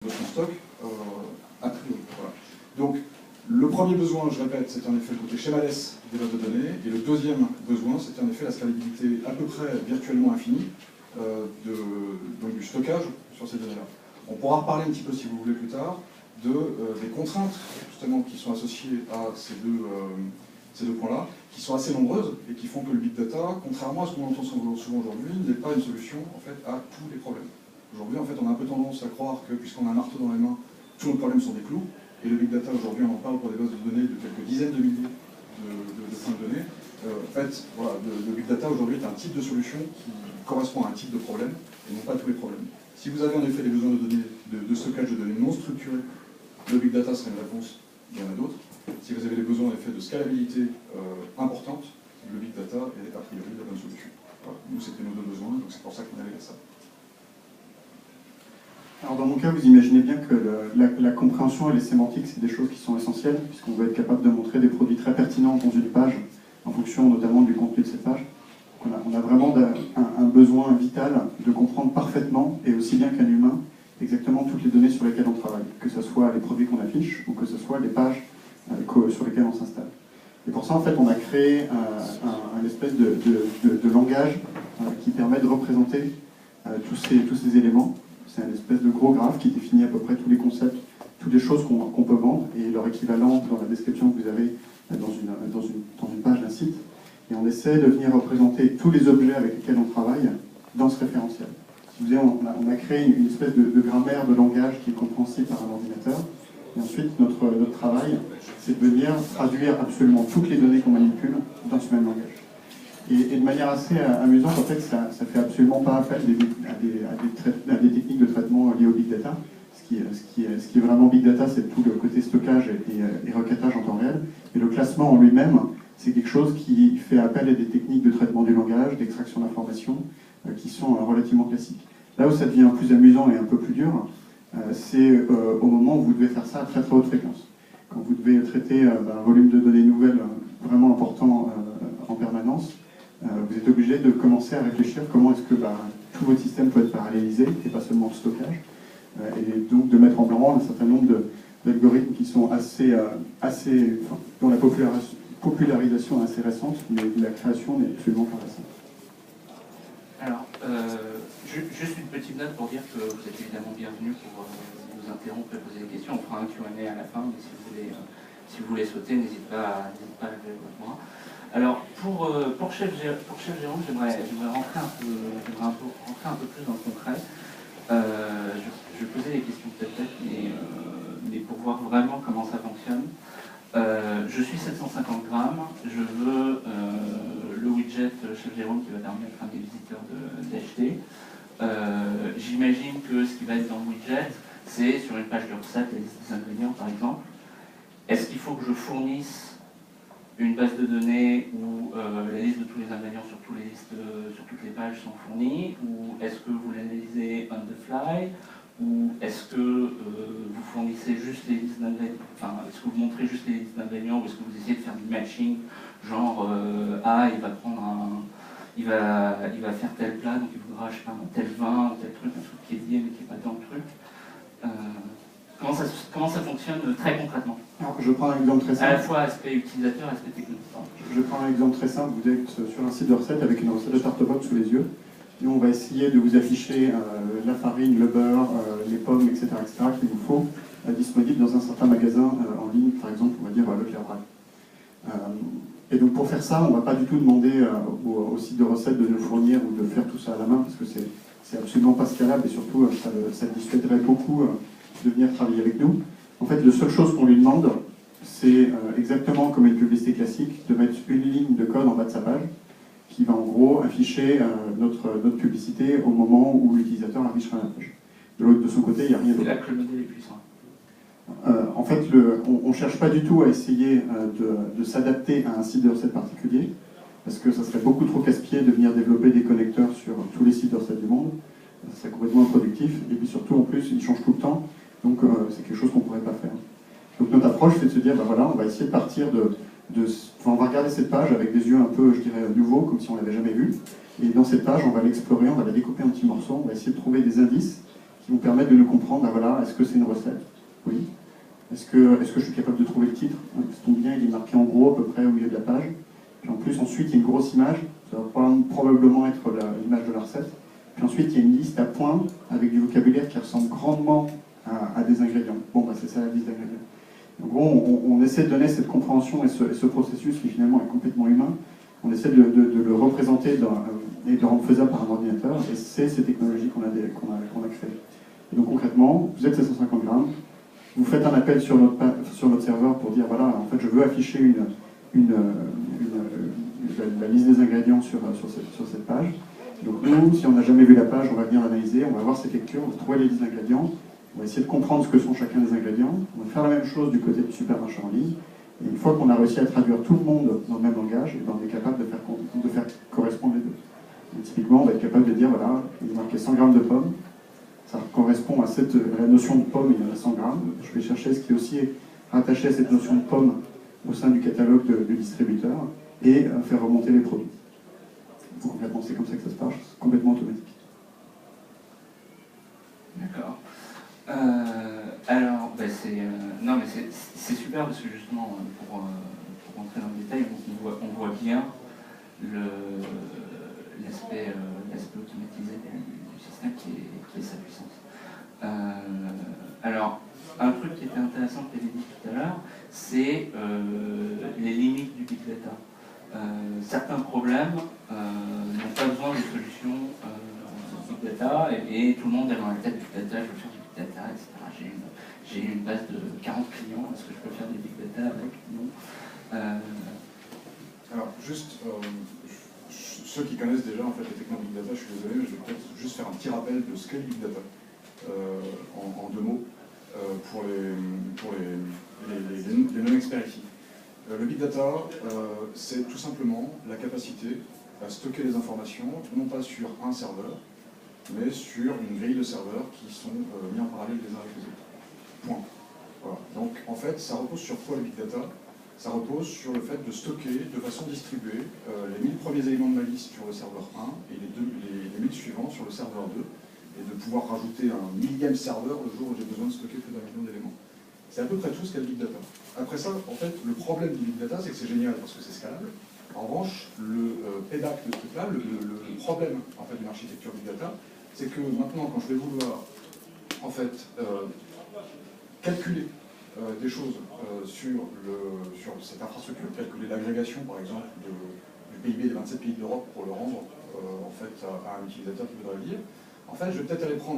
de son stock a priori. Voilà. Donc, le premier besoin, je répète, c'était en effet le côté schémaless des bases de données, et le deuxième besoin, c'était en effet la scalabilité à peu près virtuellement infinie donc du stockage sur ces données-là. On pourra reparler un petit peu, si vous voulez, plus tard, des contraintes justement qui sont associées à ces deux points-là, qui sont assez nombreuses et qui font que le big data, contrairement à ce qu'on entend souvent aujourd'hui, n'est pas une solution en fait à tous les problèmes. Aujourd'hui, en fait, on a un peu tendance à croire que puisqu'on a un marteau dans les mains, tous nos problèmes sont des clous. Et le big data, aujourd'hui, on en parle pour des bases de données de quelques dizaines de milliers de points de données. En fait, voilà, le big data aujourd'hui est un type de solution qui correspond à un type de problème et non pas à tous les problèmes. Si vous avez en effet des besoins de données, de stockage de données non structurées, le big data serait une réponse, il y en a d'autres. Si vous avez des besoins en effet de scalabilité importante, le big data est a priori la bonne solution. Voilà. Nous, c'était nos deux besoins, donc c'est pour ça qu'on allait vers ça. Alors dans mon cas, vous imaginez bien que la compréhension et les sémantiques, c'est des choses qui sont essentielles, puisqu'on va être capable de montrer des produits très pertinents dans une page, en fonction notamment du contenu de cette page. Donc on a vraiment un besoin vital de comprendre parfaitement, et aussi bien qu'un humain, exactement toutes les données sur lesquelles on travaille, que ce soit les produits qu'on affiche, ou que ce soit les pages sur lesquelles on s'installe. Et pour ça, en fait, on a créé un espèce de langage qui permet de représenter tous ces éléments. C'est un espèce de gros graphe qui définit à peu près tous les concepts, toutes les choses qu'on peut vendre et leur équivalent dans la description que vous avez dans une page d'un site. Et on essaie de venir représenter tous les objets avec lesquels on travaille dans ce référentiel. Si vous voulez, on a créé une espèce de grammaire de langage qui est compréhensible par un ordinateur. Et ensuite, notre travail, c'est de venir traduire absolument toutes les données qu'on manipule dans ce même langage. Et de manière assez amusante, en fait, ça fait absolument pas appel à des techniques de traitement liées au big data. Ce qui est vraiment big data, c'est tout le côté stockage et requêtage en temps réel. Et le classement en lui-même, c'est quelque chose qui fait appel à des techniques de traitement du langage, d'extraction d'informations, qui sont relativement classiques. Là où ça devient plus amusant et un peu plus dur, c'est au moment où vous devez faire ça à très très haute fréquence. Quand vous devez traiter un volume de données nouvelles vraiment important en permanence, vous êtes obligé de commencer à réfléchir comment est-ce que tout votre système peut être parallélisé, et pas seulement le stockage, et donc de mettre en branle un certain nombre d'algorithmes qui sont dont la popularisation est assez récente, mais la création n'est absolument pas récente. Alors, juste une petite note pour dire que vous êtes évidemment bienvenus pour nous interrompre et poser des questions. On fera un Q&A à la fin, mais si vous voulez sauter, n'hésitez pas à lever votre bras. Alors, pour Chef Jérôme, j'aimerais rentrer un peu plus dans le concret. Je vais poser des questions peut-être, mais pour voir vraiment comment ça fonctionne. Je suis 750 grammes, je veux le widget Chef Jérôme qui va permettre à mes visiteurs d'acheter. J'imagine que ce qui va être dans le widget, c'est sur une page de recettes, la liste des ingrédients par exemple. Est-ce qu'il faut que je fournisse une base de données où la liste de tous les ingrédients sur toutes les pages sont fournies, ou est-ce que vous l'analysez on the fly, ou est-ce que vous fournissez juste les listes d'ingrédients, enfin, est-ce que vous montrez juste les listes d'ingrédients, ou est-ce que vous essayez de faire du matching, genre il va faire tel plat, donc il voudra, je sais pas, tel vin, tel truc, un truc qui est lié mais qui n'est pas dans le truc. Comment ça fonctionne très concrètement? Alors, je prends un exemple très simple. À la fois aspect utilisateur et aspect technique. Je prends un exemple très simple. Vous êtes sur un site de recette avec une recette de tarte aux pommes sous les yeux. Nous, on va essayer de vous afficher la farine, le beurre, les pommes, etc., qu'il vous faut, disponibles dans un certain magasin en ligne, par exemple, on va dire Leclerc Braille. Et donc, pour faire ça, on ne va pas du tout demander au site de recette de nous fournir ou de faire tout ça à la main, parce que c'est absolument pas scalable et surtout, ça dissuaderait beaucoup de venir travailler avec nous. En fait, la seule chose qu'on lui demande, c'est exactement comme une publicité classique, de mettre une ligne de code en bas de sa page qui va en gros afficher notre publicité au moment où l'utilisateur affichera la page. De son côté, il n'y a rien d'autre. C'est là que le modèle est puissant. En fait, on ne cherche pas du tout à essayer de s'adapter à un site de recettes particulier, parce que ça serait beaucoup trop casse-pied de venir développer des connecteurs sur tous les sites de recettes du monde. Ça serait complètement improductif, et puis surtout, en plus, ils changent tout le temps, donc c'est quelque chose qu'on ne pourrait pas faire. Donc notre approche, c'est de se dire, voilà, on va essayer de partir on va regarder cette page avec des yeux un peu, je dirais, nouveaux, comme si on ne l'avait jamais vue, et dans cette page, on va l'explorer, on va la découper en petits morceaux, on va essayer de trouver des indices qui qui nous permettent de nous comprendre, ben voilà, est-ce que c'est une recette? Oui. Est-ce que je suis capable de trouver le titre? Ça tombe bien, il est marqué en gros à peu près au milieu de la page. Puis en plus, ensuite, il y a une grosse image, ça va probablement être l'image de la recette. Puis ensuite, il y a une liste à points avec du vocabulaire qui ressemble grandement à des ingrédients. Bon, bah, c'est ça la liste d'ingrédients. En gros, on essaie de donner cette compréhension et ce processus qui finalement est complètement humain. On essaie de le représenter et de le rendre faisable par un ordinateur. Et c'est ces technologies qu'on a créées. Et donc concrètement, vous êtes 750 grammes. Vous faites un appel sur notre serveur pour dire voilà, en fait, je veux afficher la liste des ingrédients sur cette page. Donc nous, si on n'a jamais vu la page, on va venir l'analyser, on va voir cette lecture, on va trouver les listes d'ingrédients, on va essayer de comprendre ce que sont chacun des ingrédients, on va faire la même chose du côté du supermarché en ligne, et une fois qu'on a réussi à traduire tout le monde dans le même langage, et ben on est capable de faire correspondre les deux. Donc, typiquement, on va être capable de dire voilà, il est marqué 100 grammes de pommes, ça correspond à la notion de pomme, il y en a 100 grammes. Je vais chercher ce qui est aussi rattaché à cette notion de pomme au sein du catalogue du distributeur et faire remonter les produits. Concrètement, c'est comme ça que ça se passe, c'est complètement automatique. D'accord. Alors, ben non, mais c'est super parce que justement, pour rentrer dans le détail, on voit bien l'aspect automatisé du système qui est sa puissance. Alors, un truc qui était intéressant que tu avais dit tout à l'heure, c'est les limites du big data. Certains problèmes n'ont pas besoin de solutions big data et tout le monde est dans la tête big data, je veux faire du big data, etc. J'ai une base de 40 clients, est-ce que je peux faire du big data avec? Non. Alors, juste, ceux qui connaissent déjà en fait, les technos big data, je suis désolé, mais je vais peut-être juste faire un petit rappel de ce qu'est le big data en deux mots pour les non-experts ici. Le big data, c'est tout simplement la capacité à stocker les informations, non pas sur un serveur, mais sur une grille de serveurs qui sont mis en parallèle les uns avec les autres. Point. Voilà. Donc en fait, ça repose sur quoi le big data? Ça repose sur le fait de stocker de façon distribuée les 1000 premiers éléments de ma liste sur le serveur 1 et les 1000 suivants sur le serveur 2, et de pouvoir rajouter un millième serveur le jour où j'ai besoin de stocker plus d'un million d'éléments. C'est à peu près tout ce qu'est le big data. Après ça, en fait, le problème du big data, c'est que c'est génial parce que c'est scalable. En revanche, le pédac de ce truc-là, le problème en fait, d'une architecture big data, c'est que maintenant, quand je vais vouloir en fait, calculer des choses sur cette infrastructure, calculer l'agrégation, par exemple, du PIB des 27 pays d'Europe pour le rendre en fait, à un utilisateur qui voudrait le lire, en fait, je vais peut-être aller prendre